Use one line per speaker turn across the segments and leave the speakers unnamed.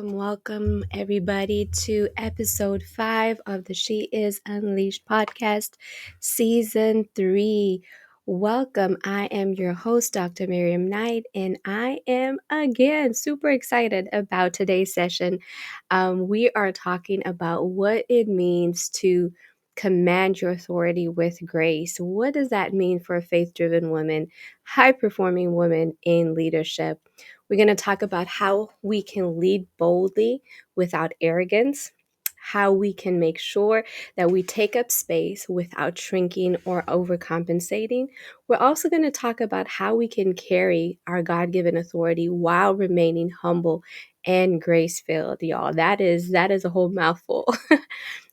welcome, everybody, to episode 5 of the She Is Unleashed podcast, season 3. Welcome. I am your host, Dr. Miriam Knight, and I am again super excited about today's session. We are talking about what it means to command your authority with grace. What does that mean for a faith driven woman, high performing woman in leadership? We're going to talk about how we can lead boldly without arrogance, how we can make sure that we take up space without shrinking or overcompensating. We're also going to talk about how we can carry our God-given authority while remaining humble and grace-filled, y'all. That is a whole mouthful.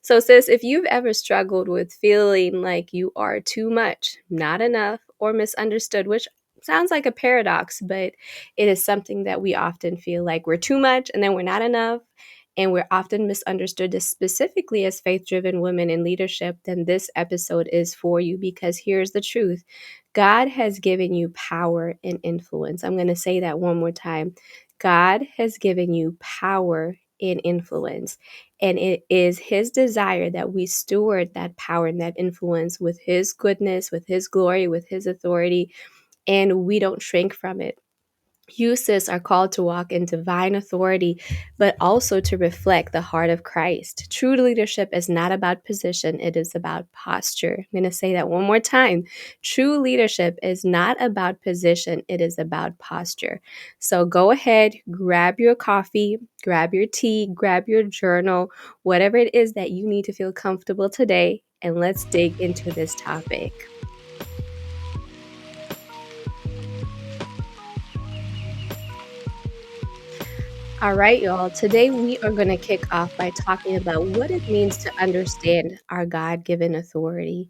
So, sis, if you've ever struggled with feeling like you are too much, not enough, or misunderstood, which sounds like a paradox, but it is something that we often feel like we're too much and then we're not enough. And we're often misunderstood, specifically as faith driven women in leadership, then this episode is for you because here's the truth: God has given you power and influence. I'm going to say that one more time. God has given you power and influence. And it is His desire that we steward that power and that influence with His goodness, with His glory, with His authority, and we don't shrink from it. You, sis, are called to walk in divine authority, but also to reflect the heart of Christ. True leadership is not about position, it is about posture. I'm going to say that one more time. True leadership is not about position, it is about posture. So go ahead, grab your coffee, grab your tea, grab your journal, whatever it is that you need to feel comfortable today, and let's dig into this topic. All right, y'all. Today we are going to kick off by talking about what it means to understand our God given authority.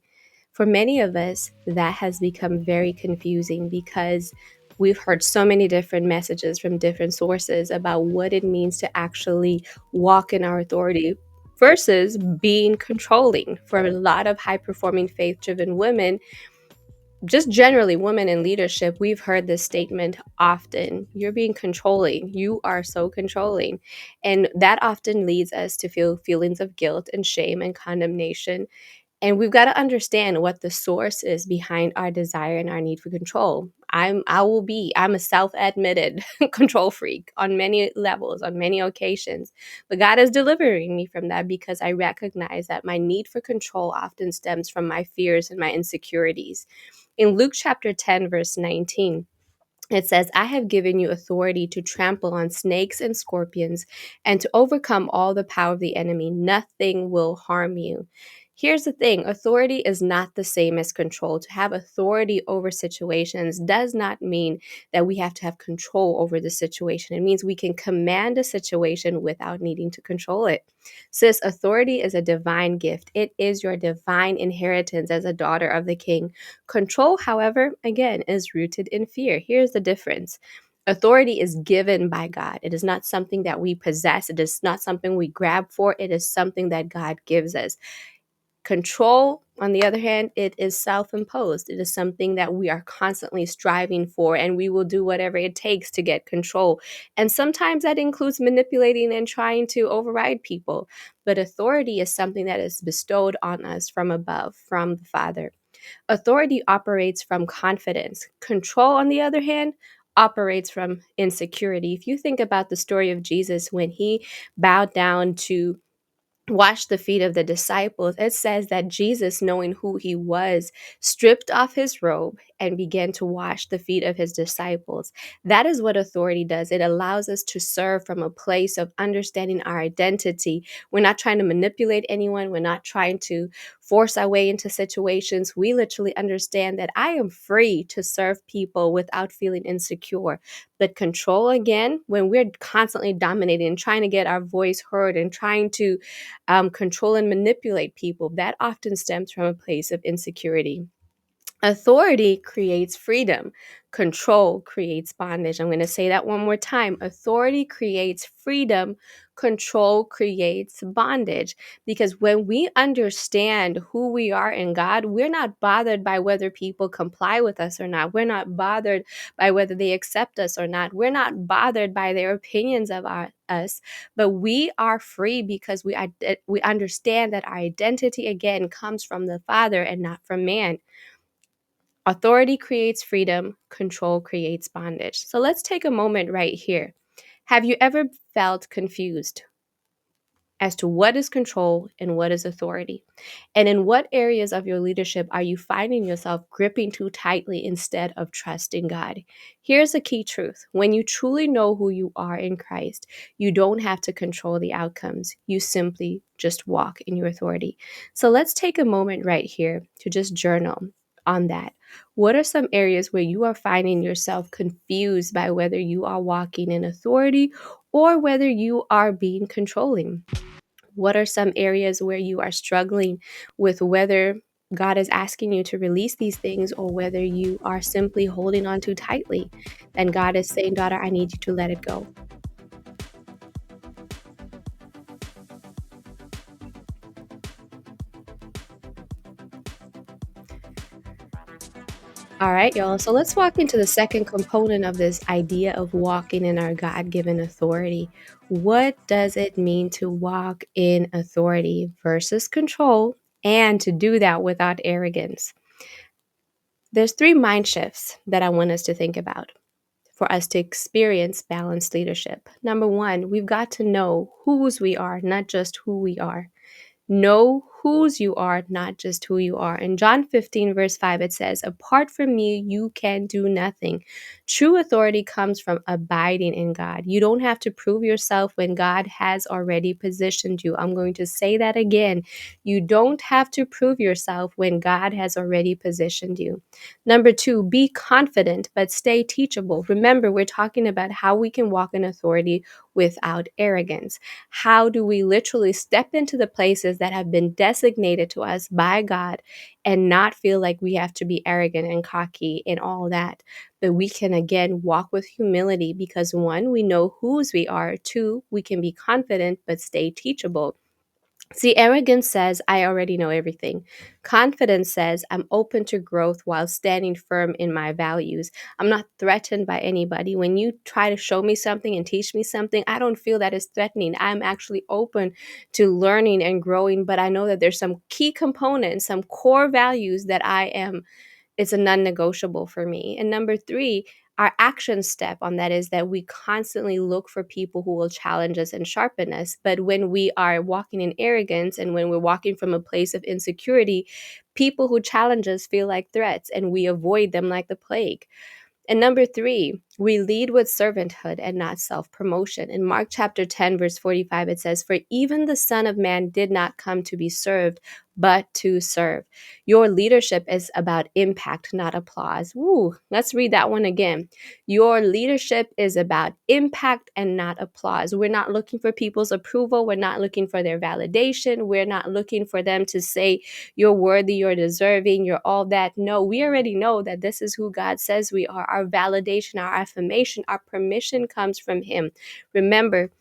For many of us, that has become very confusing because we've heard so many different messages from different sources about what it means to actually walk in our authority versus being controlling. For a lot of high performing faith driven women, just generally women in leadership, we've heard this statement often: you're being controlling, you are so controlling. And that often leads us to feel feelings of guilt and shame and condemnation. And we've got to understand what the source is behind our desire and our need for control. I'm a self-admitted control freak on many levels, on many occasions. But God is delivering me from that because I recognize that my need for control often stems from my fears and my insecurities. In Luke chapter 10, verse 19, it says, I have given you authority to trample on snakes and scorpions and to overcome all the power of the enemy. Nothing will harm you. Here's the thing: authority is not the same as control. To have authority over situations does not mean that we have to have control over the situation. It means we can command a situation without needing to control it. Sis, authority is a divine gift. It is your divine inheritance as a daughter of the King. Control, however, again, is rooted in fear. Here's the difference. Authority is given by God. It is not something that we possess. It is not something we grab for. It is something that God gives us. Control, on the other hand, it is self-imposed. It is something that we are constantly striving for, and we will do whatever it takes to get control. And sometimes that includes manipulating and trying to override people. But authority is something that is bestowed on us from above, from the Father. Authority operates from confidence. Control, on the other hand, operates from insecurity. If you think about the story of Jesus when he bowed down to wash the feet of the disciples, it says that Jesus, knowing who he was, stripped off his robe and began to wash the feet of his disciples. That is what authority does. It allows us to serve from a place of understanding our identity. We're not trying to manipulate anyone. We're not trying to force our way into situations. We literally understand that I am free to serve people without feeling insecure. But control, again, when we're constantly dominating and trying to get our voice heard and trying to control and manipulate people, that often stems from a place of insecurity. Authority creates freedom. Control creates bondage. I'm going to say that one more time. Authority creates freedom. Control creates bondage. Because when we understand who we are in God, we're not bothered by whether people comply with us or not. We're not bothered by whether they accept us or not. We're not bothered by their opinions of us. But we are free because we understand that our identity again comes from the Father and not from man. Authority creates freedom, control creates bondage. So let's take a moment right here. Have you ever felt confused as to what is control and what is authority? And in what areas of your leadership are you finding yourself gripping too tightly instead of trusting God? Here's a key truth. When you truly know who you are in Christ, you don't have to control the outcomes. You simply just walk in your authority. So let's take a moment right here to just journal on that. What are some areas where you are finding yourself confused by whether you are walking in authority or whether you are being controlling? What are some areas where you are struggling with whether God is asking you to release these things or whether you are simply holding on too tightly? And God is saying, daughter, I need you to let it go. All right, y'all. So let's walk into the second component of this idea of walking in our God given authority. What does it mean to walk in authority versus control and to do that without arrogance? There's three mind shifts that I want us to think about for us to experience balanced leadership. Number one, we've got to know whose we are, not just who we are. Know whose you are, not just who you are. In John 15, verse 5, it says, apart from me, you can do nothing. True authority comes from abiding in God. You don't have to prove yourself when God has already positioned you. I'm going to say that again. You don't have to prove yourself when God has already positioned you. Number two, be confident, but stay teachable. Remember, we're talking about how we can walk in authority without arrogance. How do we literally step into the places that have been designated to us by God and not feel like we have to be arrogant and cocky and all that? But we can again walk with humility because one, we know whose we are. Two, we can be confident but stay teachable. See, arrogance says, I already know everything. Confidence says, I'm open to growth while standing firm in my values. I'm not threatened by anybody. When you try to show me something and teach me something, I don't feel that is threatening. I'm actually open to learning and growing, but I know that there's some key components, some core values that it's a non-negotiable for me. And number three, our action step on that is that we constantly look for people who will challenge us and sharpen us. But when we are walking in arrogance and when we're walking from a place of insecurity, people who challenge us feel like threats and we avoid them like the plague. And number three, we lead with servanthood and not self-promotion. In Mark chapter 10, verse 45, it says, for even the Son of Man did not come to be served, but to serve. Your leadership is about impact, not applause. Woo, let's read that one again. Your leadership is about impact and not applause. We're not looking for people's approval. We're not looking for their validation. We're not looking for them to say, you're worthy, you're deserving, you're all that. No, we already know that this is who God says we are. Our validation, our affirmation, our permission comes from Him. Remember,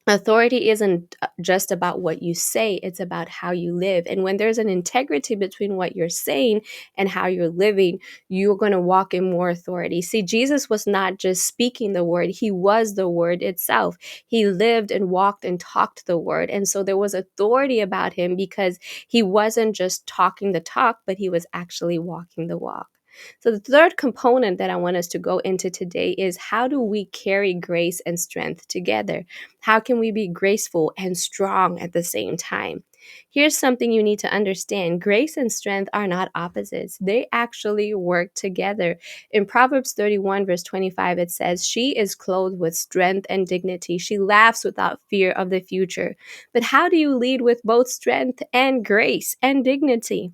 authority isn't just about what you say, it's about how you live. And when there's an integrity between what you're saying and how you're living, you're going to walk in more authority. See, Jesus was not just speaking the word, He was the word itself. He lived and walked and talked the word. And so there was authority about Him because He wasn't just talking the talk, but He was actually walking the walk. So the third component that I want us to go into today is how do we carry grace and strength together? How can we be graceful and strong at the same time? Here's something you need to understand. Grace and strength are not opposites. They actually work together. In Proverbs 31, verse 25, it says, she is clothed with strength and dignity. She laughs without fear of the future. But how do you lead with both strength and grace and dignity?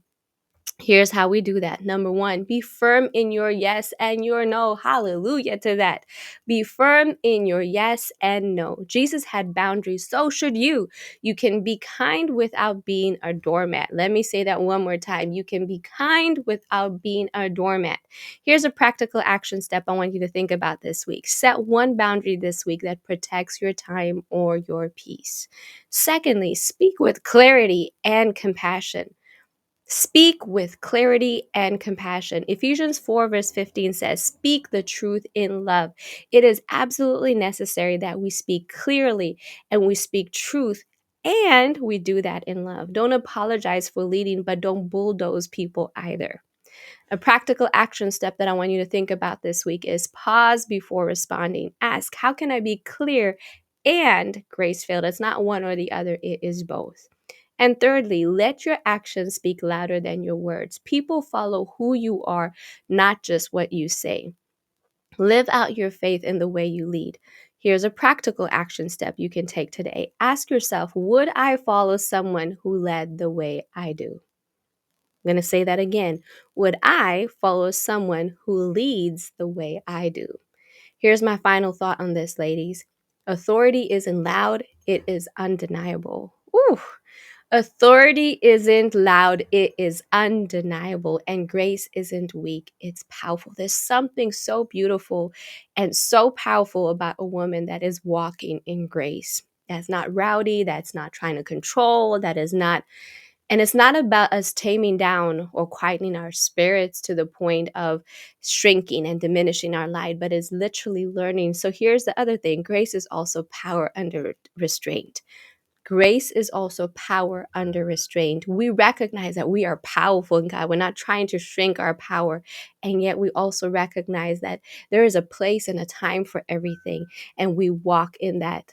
Here's how we do that. Number one, be firm in your yes and your no. Hallelujah to that. Be firm in your yes and no. Jesus had boundaries, so should you. You can be kind without being a doormat. Let me say that one more time. You can be kind without being a doormat. Here's a practical action step I want you to think about this week. Set one boundary this week that protects your time or your peace. Secondly, speak with clarity and compassion. Speak with clarity and compassion. Ephesians 4, verse 15 says, speak the truth in love. It is absolutely necessary that we speak clearly and we speak truth, and we do that in love. Don't apologize for leading, but don't bulldoze people either. A practical action step that I want you to think about this week is pause before responding. Ask, how can I be clear and grace-filled? It's not one or the other, it is both. And thirdly, let your actions speak louder than your words. People follow who you are, not just what you say. Live out your faith in the way you lead. Here's a practical action step you can take today. Ask yourself, would I follow someone who led the way I do? I'm going to say that again. Would I follow someone who leads the way I do? Here's my final thought on this, ladies. Authority isn't loud, it is undeniable. Ooh. Authority isn't loud, it is undeniable. And grace isn't weak, it's powerful. There's something so beautiful and so powerful about a woman that is walking in grace. That's not rowdy, that's not trying to control, that is not, and it's not about us taming down or quietening our spirits to the point of shrinking and diminishing our light, but is literally learning. So here's the other thing. Grace is also power under restraint. Grace is also power under restraint. We recognize that we are powerful in God. We're not trying to shrink our power. And yet we also recognize that there is a place and a time for everything. And we walk in that.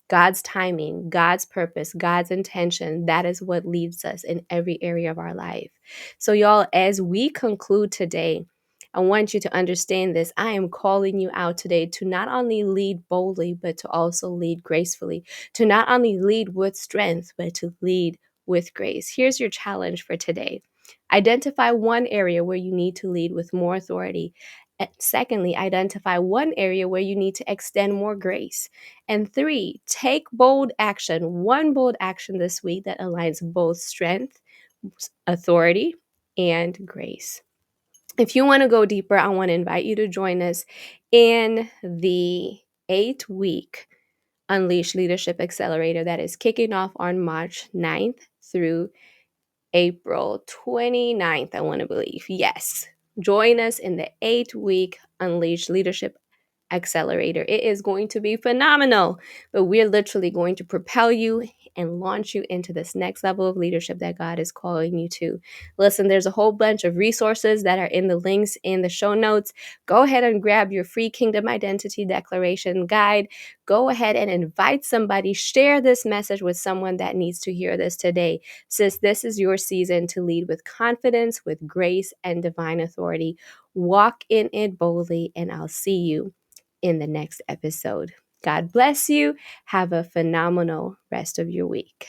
God's timing, God's purpose, God's intention, that is what leads us in every area of our life. So, y'all, as we conclude today, I want you to understand this. I am calling you out today to not only lead boldly, but to also lead gracefully, to not only lead with strength, but to lead with grace. Here's your challenge for today. Identify one area where you need to lead with more authority. And secondly, identify one area where you need to extend more grace. And three, take bold action, one bold action this week that aligns both strength, authority, and grace. If you want to go deeper, I want to invite you to join us in the 8-week Unleash Leadership Accelerator that is kicking off on March 9th through April 29th, I want to believe. Yes. Join us in the 8-week Unleash Leadership Accelerator. It is going to be phenomenal, but we're literally going to propel you and launch you into this next level of leadership that God is calling you to. Listen, there's a whole bunch of resources that are in the links in the show notes. Go ahead and grab your free Kingdom Identity Declaration guide. Go ahead and invite somebody. Share this message with someone that needs to hear this today. Sis, this is your season to lead with confidence, with grace, and divine authority. Walk in it boldly, and I'll see you in the next episode. God bless you. Have a phenomenal rest of your week.